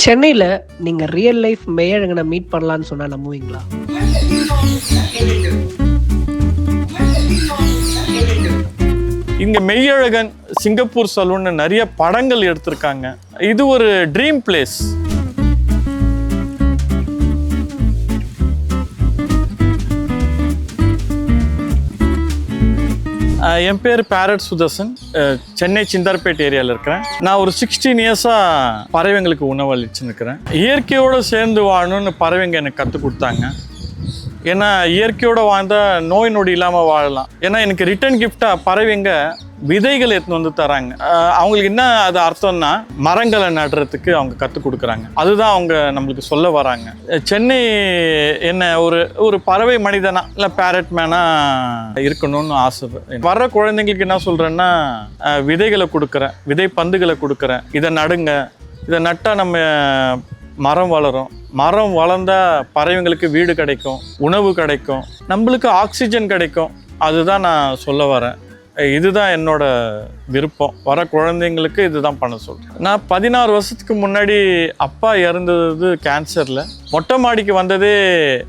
சென்னையில நீங்க real life மெய்யழகனை meet பண்ணலான்னு சொன்னா நம்புவீங்களா? இங்க மெய்யழகன் சிங்கப்பூர் சலூன் நிறைய படங்கள் எடுத்திருக்காங்க. இது ஒரு ட்ரீம் பிளேஸ். என் பேர் பேரட் சுதர்சன். சென்னை சிந்தார்பேட் ஏரியாவில் இருக்கிறேன். நான் ஒரு 16 இயர்ஸாக பறவைங்களுக்கு உணவு அளிச்சுருக்கிறேன். இயற்கையோடு சேர்ந்து வாழணும்னு பறவைங்க எனக்கு கற்றுக் கொடுத்தாங்க. ஏன்னா இயற்கையோடு வாழ்ந்தால் நோய் நொடி இல்லாமல் வாழலாம். ஏன்னா எனக்கு ரிட்டர்ன் கிஃப்டாக பறவைங்க விதைகள் எடுத்துன்னு வந்து தராங்க. அவங்களுக்கு என்ன அது அர்த்தம்னா மரங்களை நடுறதுக்கு அவங்க கற்றுக் கொடுக்குறாங்க. அதுதான் அவங்க நம்மளுக்கு சொல்ல வராங்க. சென்னை என்ன ஒரு பறவை மனிதனா இல்லை பேரட் மேனா இருக்கணும்னு ஆசை. வர்ற குழந்தைங்களுக்கு என்ன சொல்கிறேன்னா, விதைகளை கொடுக்குறேன், விதை பந்துகளை கொடுக்குறேன். இதை நடுங்க, இதை நட்டால் நம்ம மரம் வளரும். மரம் வளர்ந்தால் பறவைங்களுக்கு வீடு கிடைக்கும், உணவு கிடைக்கும், நம்மளுக்கு ஆக்சிஜன் கிடைக்கும். அதுதான் நான் சொல்ல வரேன். இதுதான் என்னோட விருப்பம். வர குழந்தைங்களுக்கு இதுதான் பண்ண சொல்கிறேன். நான் 16 வருஷத்துக்கு முன்னாடி அப்பா இறந்தது கேன்சரில். மொட்டை மாடிக்கு வந்ததே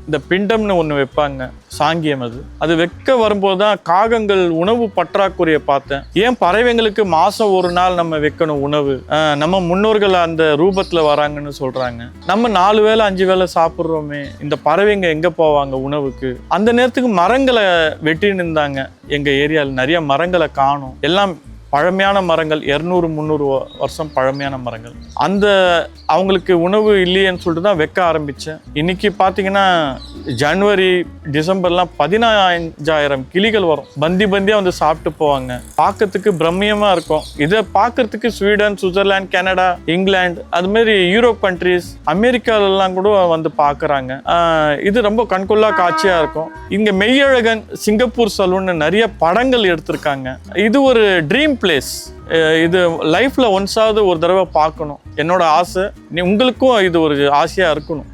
இந்த பிண்டம்னு ஒன்று வைப்பாங்க, சாங்கியம். அது வைக்க வரும்போது தான் காகங்கள் உணவு பற்றாக்குறையை பார்த்தேன். ஏன் பறவைங்களுக்கு மாதம் ஒரு நாள் நம்ம வைக்கணும் உணவு? நம்ம முன்னோர்கள் அந்த ரூபத்தில் வராங்கன்னு சொல்கிறாங்க. நம்ம 4 வேளை 5 வேளை சாப்பிட்றோமே, இந்த பறவைங்க எங்கே போவாங்க உணவுக்கு? அந்த நேரத்துக்கு மரங்களை வெட்டி நின்றாங்க. எங்கள் ஏரியாவில் நிறைய மரங்களை காணும். எல்லாம் பழமையான மரங்கள், 200-300 வருஷம் பழமையான மரங்கள். அந்த அவங்களுக்கு உணவு இல்லையேன்னு சொல்லிட்டு தான் வைக்க ஆரம்பித்தேன். இன்றைக்கி பார்த்தீங்கன்னா ஜனவரி டிசம்பர்லாம் 15,000 கிளிகள் வரும். பந்தியாக வந்து சாப்பிட்டு போவாங்க. பார்க்கறதுக்கு பிரம்மியமாக இருக்கும். இதை பார்க்கறதுக்கு ஸ்வீடன், சுவிட்சர்லாந்து, கனடா, இங்கிலாந்து, அதுமாரி யூரோப் கண்ட்ரிஸ், அமெரிக்காலெல்லாம் கூட வந்து பார்க்குறாங்க. இது ரொம்ப கண்கொள்ளா காட்சியாக இருக்கும். இங்கே மெய்யழகன் சிங்கப்பூர் சலூன் நிறைய படங்கள் எடுத்திருக்காங்க. இது ஒரு ட்ரீம் பிளேஸ். இது லைஃப்பில் ஒன்ஸாவது ஒரு தடவை பார்க்கணும் என்னோட ஆசை. உங்களுக்கும் இது ஒரு ஆசையாக இருக்கணும்.